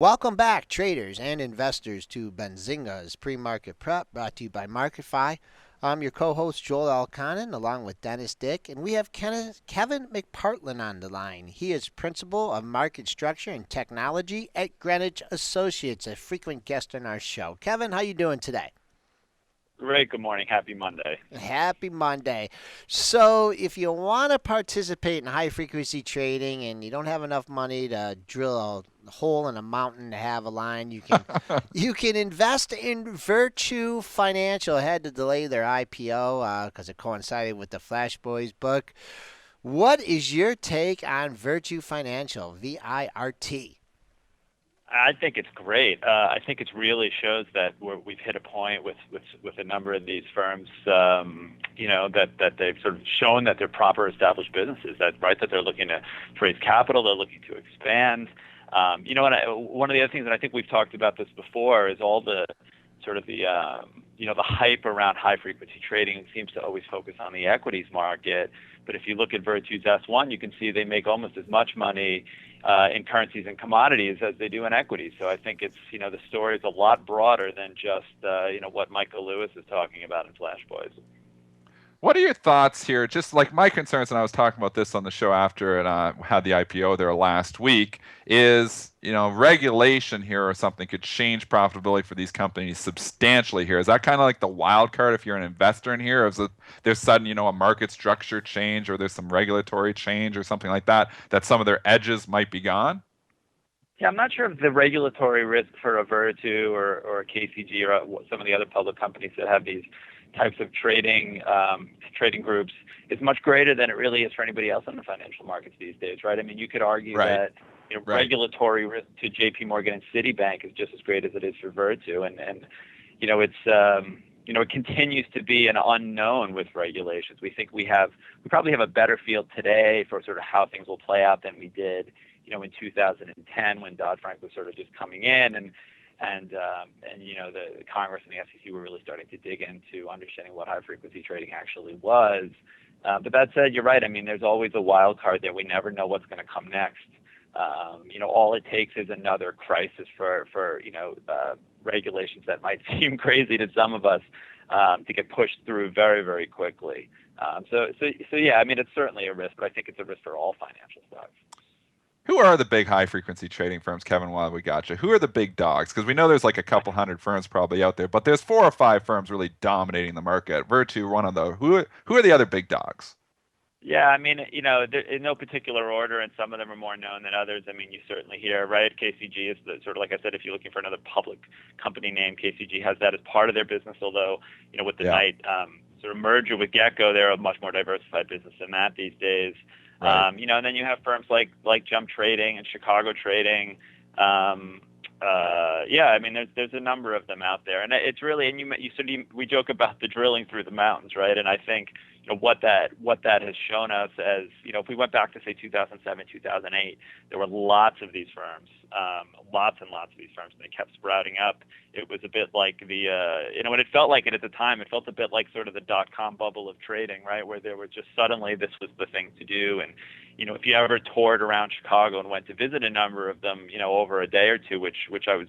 Welcome back, traders and investors, to Benzinga's pre-market prep, brought to you by MarketFi. I'm your co-host Joel Elconin, along with Dennis Dick, and we have Kevin McPartland on the line. He is principal of market structure and technology at Greenwich Associates, a frequent guest on our show. Kevin, how you doing today? Great. Good morning. Happy Monday. Happy Monday. So, if you want to participate in high frequency trading and you don't have enough money to drill a hole in a mountain to have a line, you can invest in Virtue Financial. It had to delay their IPO because it coincided with the Flash Boys book. What is your take on Virtue Financial, VIRT? I think it's great. I think it really shows that we've hit a point with a number of these firms, that they've sort of shown that they're proper established businesses. That they're looking to raise capital, they're looking to expand. One of the other things, and I think we've talked about this before, is all the sort of the hype around high frequency trading seems to always focus on the equities market. But if you look at Virtu's S1, you can see they make almost as much money in currencies and commodities as they do in equities. So I think it's, the story is a lot broader than just, what Michael Lewis is talking about in Flash Boys. What are your thoughts here? Just like my concerns, and I was talking about this on the show after it had the IPO there last week, is, regulation here or something could change profitability for these companies substantially here. Is that kind of like the wild card if you're an investor in here? Or is it there's sudden, a market structure change or there's some regulatory change or something like that, that some of their edges might be gone? Yeah, I'm not sure if the regulatory risk for a Virtu or a KCG or some of the other public companies that have these types of trading groups is much greater than it really is for anybody else in the financial markets these days, right? I mean, you could argue Right. that Right. regulatory risk to J.P. Morgan and Citibank is just as great as it is for Virtu, and it's it continues to be an unknown with regulations. We think we probably have a better feel today for sort of how things will play out than we did in 2010 when Dodd-Frank was sort of just coming in and the Congress and the SEC were really starting to dig into understanding what high frequency trading actually was. But that said, you're right. I mean, there's always a wild card there. We never know what's going to come next. All it takes is another crisis for regulations that might seem crazy to some of us to get pushed through very, very quickly. So yeah, I mean, it's certainly a risk, but I think it's a risk for all financial stocks. Who are the big high frequency trading firms, Kevin, while we got you? Who are the big dogs? Because we know there's like a couple hundred firms probably out there, but there's 4 or 5 firms really dominating the market. Virtu, one of those. Who are the other big dogs? Yeah, I mean, in no particular order, and some of them are more known than others. I mean, you certainly hear, right? KCG is the sort of, like I said, if you're looking for another public company name, KCG has that as part of their business. Although, with the Yeah. Knight sort of merger with Gecko, they're a much more diversified business than that these days. Right. And then you have firms like Jump Trading and Chicago Trading. Yeah, I mean, there's a number of them out there, and it's really, and we joke about the drilling through the mountains, right? And I think what that has shown us as if we went back to say 2007, 2008, there were lots of these firms, lots and lots of these firms, and they kept sprouting up. It was a bit like when it felt like it at the time, it felt a bit like sort of the dot-com bubble of trading, right? Where there was just suddenly this was the thing to do, and if you ever toured around Chicago and went to visit a number of them, over a day or two, which I was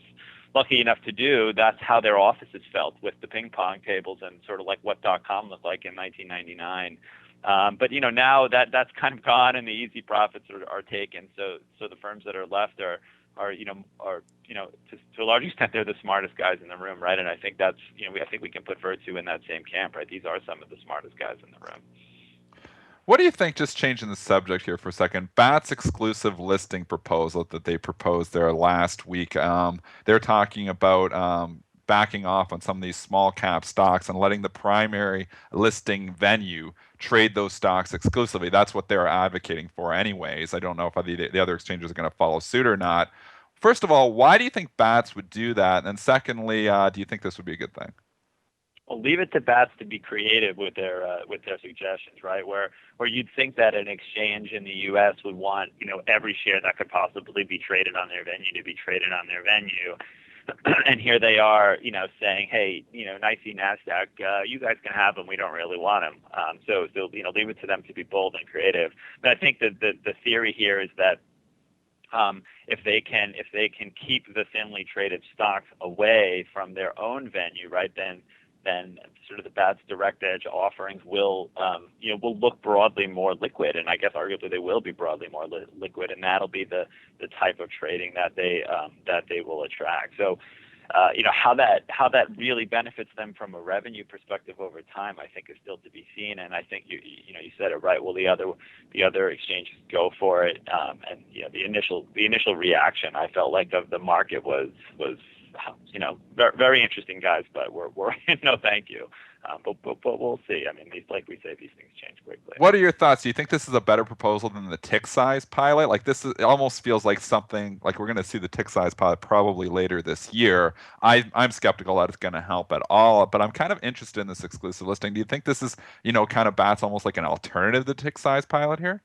lucky enough to do, that's how their offices felt with the ping pong tables and sort of like what .com looked like in 1999. But now that's kind of gone and the easy profits are taken. So the firms that are left are to a large extent they're the smartest guys in the room, right? And I think that's I think we can put Virtu in that same camp, right? These are some of the smartest guys in the room. What do you think, just changing the subject here for a second, BAT's exclusive listing proposal that they proposed there last week? They're talking about backing off on some of these small cap stocks and letting the primary listing venue trade those stocks exclusively. That's what they're advocating for anyways. I don't know if the other exchanges are going to follow suit or not. First of all, why do you think BATs would do that? And secondly, do you think this would be a good thing? Well, leave it to bats to be creative with their suggestions, right? Where you'd think that an exchange in the U.S. would want every share that could possibly be traded on their venue to be traded on their venue, and here they are, saying, hey, nicey Nasdaq, you guys can have them. We don't really want them. So leave it to them to be bold and creative. But I think that the theory here is that If they can keep the thinly traded stocks away from their own venue, right, then sort of the BATS direct edge offerings will look broadly more liquid, and I guess arguably they will be broadly more liquid, and that'll be the type of trading that they will attract. So how that really benefits them from a revenue perspective over time, I think, is still to be seen. And I think you said it right. Well, the other exchanges go for it, and the initial reaction I felt like of the market was very, very interesting, guys, but we're no thank you. But we'll see. I mean, like we say, these things change quickly. What are your thoughts? Do you think this is a better proposal than the tick size pilot? Like it almost feels like something like we're going to see the tick size pilot probably later this year. I'm skeptical that it's going to help at all, but I'm kind of interested in this exclusive listing. Do you think this is, kind of BATS almost like an alternative to the tick size pilot here?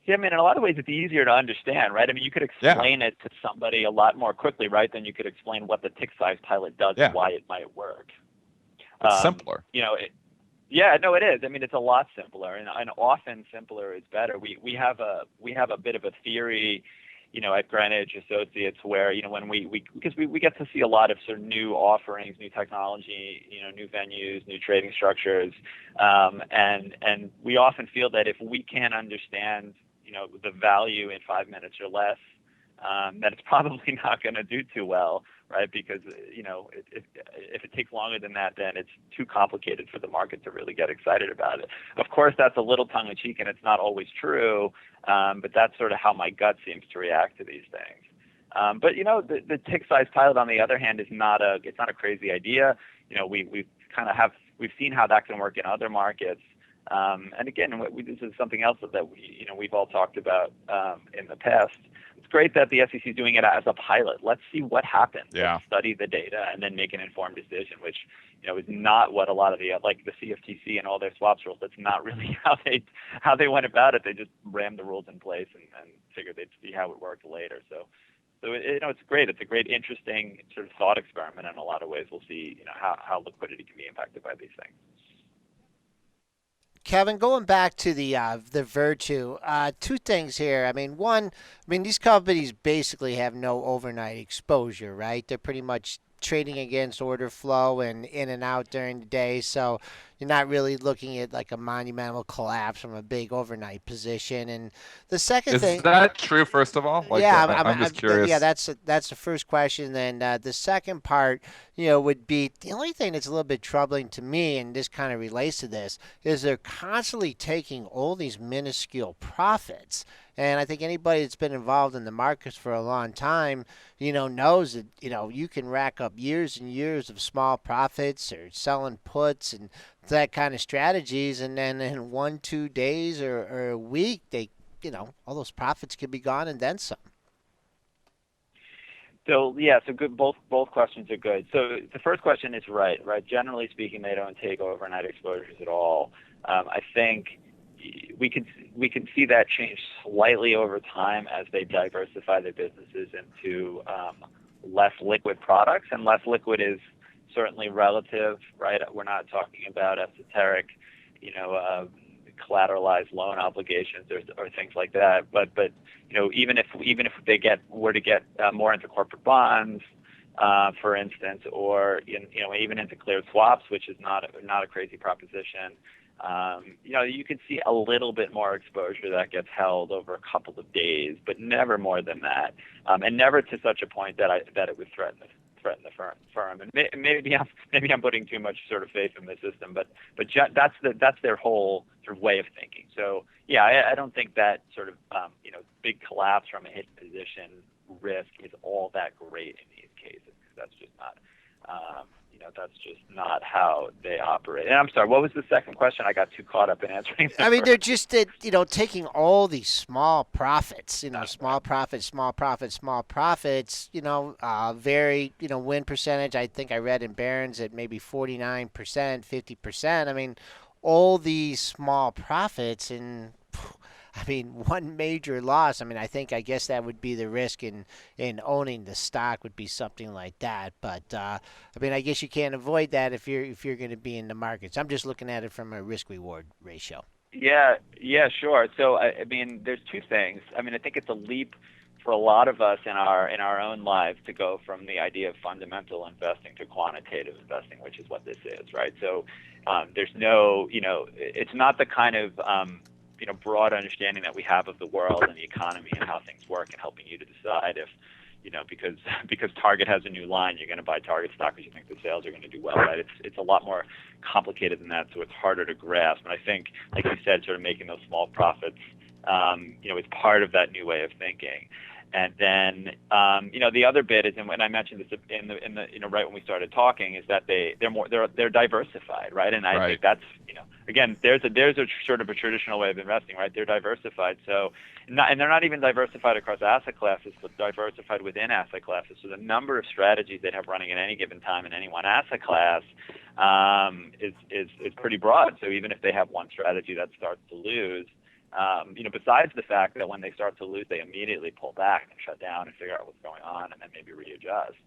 Yeah, I mean, in a lot of ways, it's easier to understand, right? I mean, you could explain it to somebody a lot more quickly, right, than you could explain what the tick size pilot does and why it might work. It's simpler. Yeah, no, it is. I mean, it's a lot simpler, and often simpler is better. We have a bit of a theory, at Greenwich Associates where when because we get to see a lot of sort of new offerings, new technology, new venues, new trading structures, and we often feel that if we can't understand the value in 5 minutes or less, that it's probably not going to do too well, right? Because if it takes longer than that, then it's too complicated for the market to really get excited about it. Of course, that's a little tongue-in-cheek, and it's not always true, but that's sort of how my gut seems to react to these things. But the tick size pilot, on the other hand, it's not a crazy idea. We've seen how that can work in other markets. And again, this is something else that we've all talked about in the past. It's great that the SEC is doing it as a pilot. Let's see what happens. Yeah. Let's study the data and then make an informed decision, which is not what a lot of the CFTC and all their swaps rules. That's not really how they went about it. They just rammed the rules in place and figured they'd see how it worked later. So it's great. It's a great, interesting sort of thought experiment in a lot of ways. We'll see how liquidity can be impacted by these things. Kevin, going back to the Virtu, two things here. I mean, one, these companies basically have no overnight exposure, right? They're pretty much trading against order flow and in and out during the day, so you're not really looking at like a monumental collapse from a big overnight position. And the second thing, is that true? First of all, I'm just curious. Yeah, that's the first question. Then the second part, would be the only thing that's a little bit troubling to me, and this kind of relates to this, is they're constantly taking all these minuscule profits. And I think anybody that's been involved in the markets for a long time, knows that, you can rack up years and years of small profits or selling puts and that kind of strategies. And then in 1-2 days or a week, all those profits could be gone and then some. So good. Both questions are good. So the first question is right. Generally speaking, they don't take overnight exposures at all. I think we can see that change slightly over time as they diversify their businesses into less liquid products, and less liquid is certainly relative, right? We're not talking about esoteric, collateralized loan obligations or things like that. But even if they were to get more into corporate bonds, for instance, or even into cleared swaps, which is not a crazy proposition. You could see a little bit more exposure that gets held over a couple of days, but never more than that, and never to such a point that it would threaten the firm. And maybe I'm putting too much sort of faith in the system, but that's their whole sort of way of thinking. So I don't think that sort of big collapse from a hidden position risk is all that great in these cases. That's just not. That's just not how they operate. And I'm sorry, what was the second question? I got too caught up in answering that. They're just taking all these small profits, small profits, very, win percentage. I think I read in Barron's at maybe 49%, 50%. All these small profits and one major loss. I guess that would be the risk in owning the stock would be something like that. But I guess you can't avoid that if you're going to be in the markets. I'm just looking at it from a risk reward ratio. Yeah, sure. So I mean, there's two things. I mean, I think it's a leap for a lot of us in our own lives to go from the idea of fundamental investing to quantitative investing, which is what this is, right? So there's no, it's not the kind of broad understanding that we have of the world and the economy and how things work and helping you to decide if because Target has a new line, you're going to buy Target stock because you think the sales are going to do well, right? It's a lot more complicated than that, so it's harder to grasp. And I think, like you said, sort of making those small profits, is part of that new way of thinking. And then, the other bit is, and when I mentioned this in the right when we started talking, is that they're diversified, right? And I think that's, again, there's a sort of a traditional way of investing, right? They're diversified, so and they're not even diversified across asset classes, but diversified within asset classes. So the number of strategies they have running at any given time in any one asset class is pretty broad. So even if they have one strategy that starts to lose, besides the fact that when they start to lose, they immediately pull back and shut down and figure out what's going on, and then maybe readjust.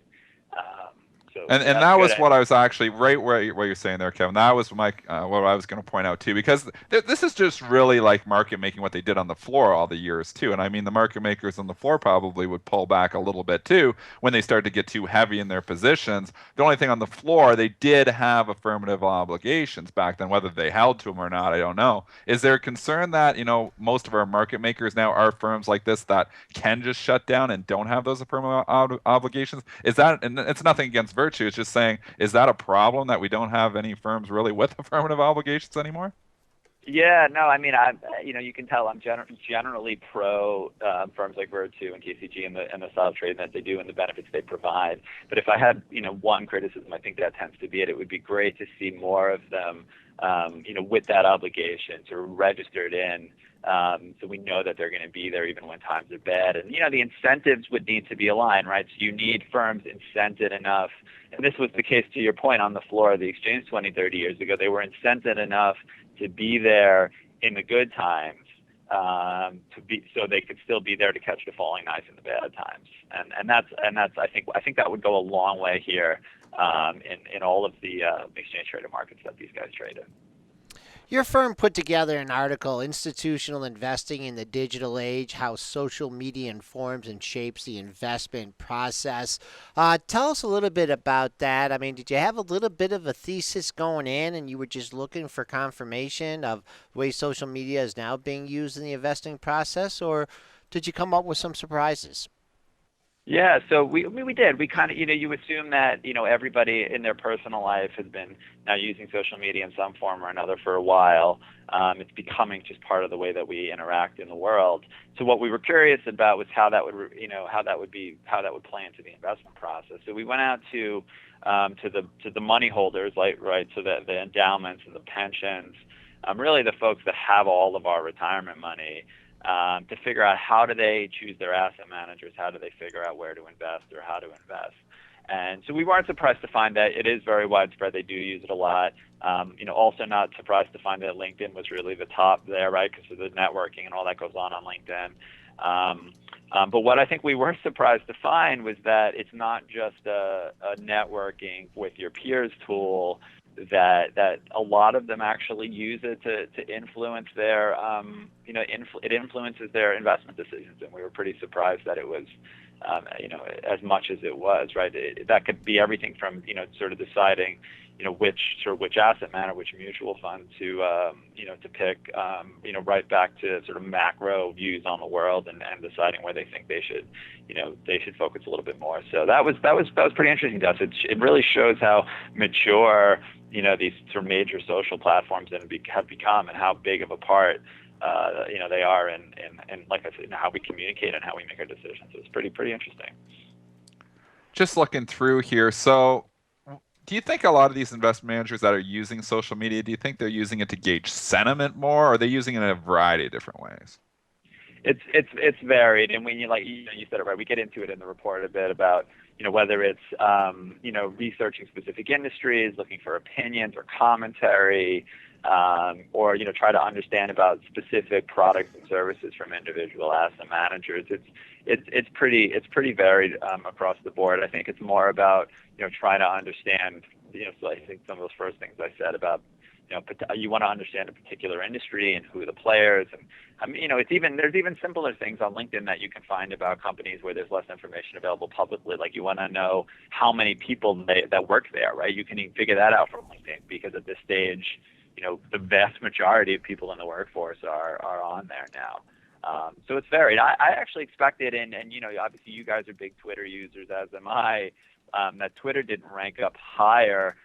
And that was what I was actually right where you're saying there, Kevin. That was my what I was going to point out too, because this is just really like market making what they did on the floor all the years too. And I mean, the market makers on the floor probably would pull back a little bit too when they started to get too heavy in their positions. The only thing on the floor, they did have affirmative obligations back then. Whether they held to them or not, I don't know. Is there a concern that most of our market makers now are firms like this that can just shut down and don't have those affirmative obligations? Is that, and it's nothing against virtue. It's just saying, is that a problem that we don't have any firms really with affirmative obligations anymore? Yeah, no, I mean, you can tell I'm generally pro firms like Virtu and KCG and the style of trading that they do and the benefits they provide. But if I had, one criticism, I think that tends to be it. It would be great to see more of them, with that obligation sort of registered in, so we know that they're going to be there even when times are bad. And the incentives would need to be aligned, right? So you need firms incented enough. And this was the case, to your point, on the floor of the exchange 20, 30 years ago. They were incented enough to be there in the good times, so they could still be there to catch the falling knife in the bad times. And that's I think that would go a long way here in all of the exchange traded markets that these guys trade in. Your firm put together an article, Institutional Investing in the Digital Age, How Social Media Informs and Shapes the Investment Process. Tell us a little bit about that. I mean, did you have a little bit of a thesis going in and you were just looking for confirmation of the way social media is now being used in the investing process, or did you come up with some surprises? Yeah, so we did. We kind of, you assume that, everybody in their personal life has been now using social media in some form or another for a while. It's becoming just part of the way that we interact in the world. So what we were curious about was how that would play into the investment process. So we went out to the money holders, right, so that the endowments and the pensions, really the folks that have all of our retirement money, to figure out how do they choose their asset managers, how do they figure out where to invest or how to invest. And so we weren't surprised to find that it is very widespread. They do use it a lot. Also not surprised to find that LinkedIn was really the top there, right, because of the networking and all that goes on LinkedIn. But what I think we were surprised to find was that it's not just a networking with your peers tool, that a lot of them actually use it to influence their, it influences their investment decisions. And we were pretty surprised that it was, as much as it was, right? That could be everything from, sort of deciding, which asset manager, which mutual fund to pick, right back to sort of macro views on the world and deciding where they think they should focus a little bit more. So that was pretty interesting to us. It really shows how mature, these sort of major social platforms have become and how big of a part, they are in like I said, how we communicate and how we make our decisions. So it's pretty interesting. Just looking through here, so do you think a lot of these investment managers that are using social media, do you think they're using it to gauge sentiment more, or are they using it in a variety of different ways? It's varied, and when you said it right, we get into it in the report a bit about whether it's researching specific industries, looking for opinions or commentary, or try to understand about specific products and services from individual asset managers. It's pretty varied across the board. I think it's more about trying to understand. So I think some of those first things I said about you want to understand a particular industry and who the players. And I mean, there's even simpler things on LinkedIn that you can find about companies where there's less information available publicly. Like you want to know how many people that work there, right? You can even figure that out from LinkedIn, because at this stage, the vast majority of people in the workforce are on there now. So it's varied. I actually expected, and obviously you guys are big Twitter users, as am I, that Twitter didn't rank up higher.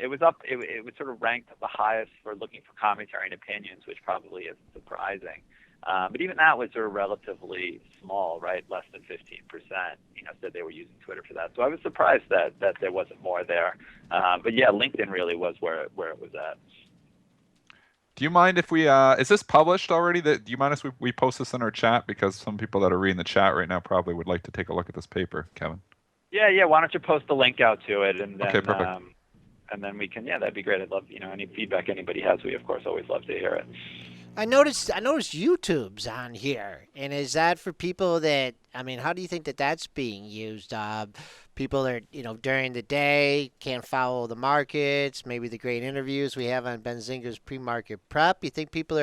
It was up. It was sort of ranked the highest for looking for commentary and opinions, which probably isn't surprising. But even that was sort of relatively small, right? Less than 15%, said they were using Twitter for that. So I was surprised that there wasn't more there. But yeah, LinkedIn really was where it was at. Do you mind if we, is this published already? Do you mind if we post this in our chat? Because some people that are reading the chat right now probably would like to take a look at this paper, Kevin. Yeah. Why don't you post the link out to it, and then, okay, perfect. And then we can, that'd be great. I'd love, any feedback anybody has. We, of course, always love to hear it. I noticed YouTube's on here, and is that for people that, how do you think that that's being used? People are, during the day can't follow the markets, maybe the great interviews we have on Benzinga's pre-market prep. You think people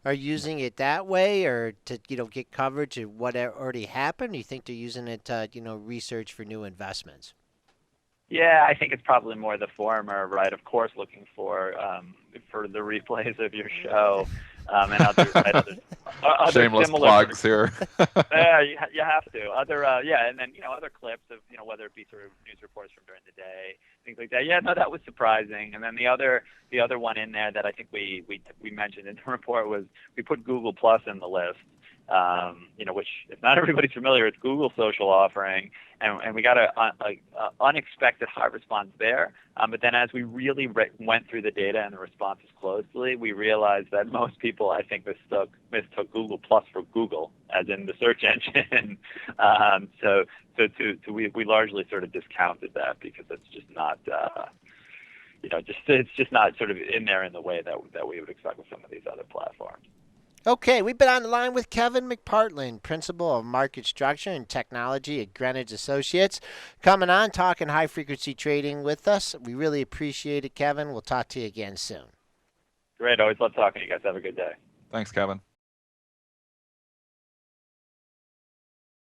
are using it that way, or to, get coverage of what already happened? Or you think they're using it to, research for new investments? Yeah, I think it's probably more the former, right? Of course, looking for the replays of your show, and other shameless similar plugs here. Yeah, you have to. And then other clips of whether it be sort of news reports from during the day, things like that. Yeah, no, that was surprising. And then the other one in there that I think we mentioned in the report was we put Google Plus in the list. Which, if not everybody's familiar, it's Google's social offering, and we got a unexpected high response there. But then as we really went through the data and the responses closely, we realized that most people, I think, mistook Google Plus for Google, as in the search engine. So we largely sort of discounted that, because it's just not, it's just not sort of in there in the way that we would expect with some of these other platforms. Okay, we've been on the line with Kevin McPartland, Principal of Market Structure and Technology at Greenwich Associates, coming on, talking high-frequency trading with us. We really appreciate it, Kevin. We'll talk to you again soon. Great. Always love talking to you guys. Have a good day. Thanks, Kevin.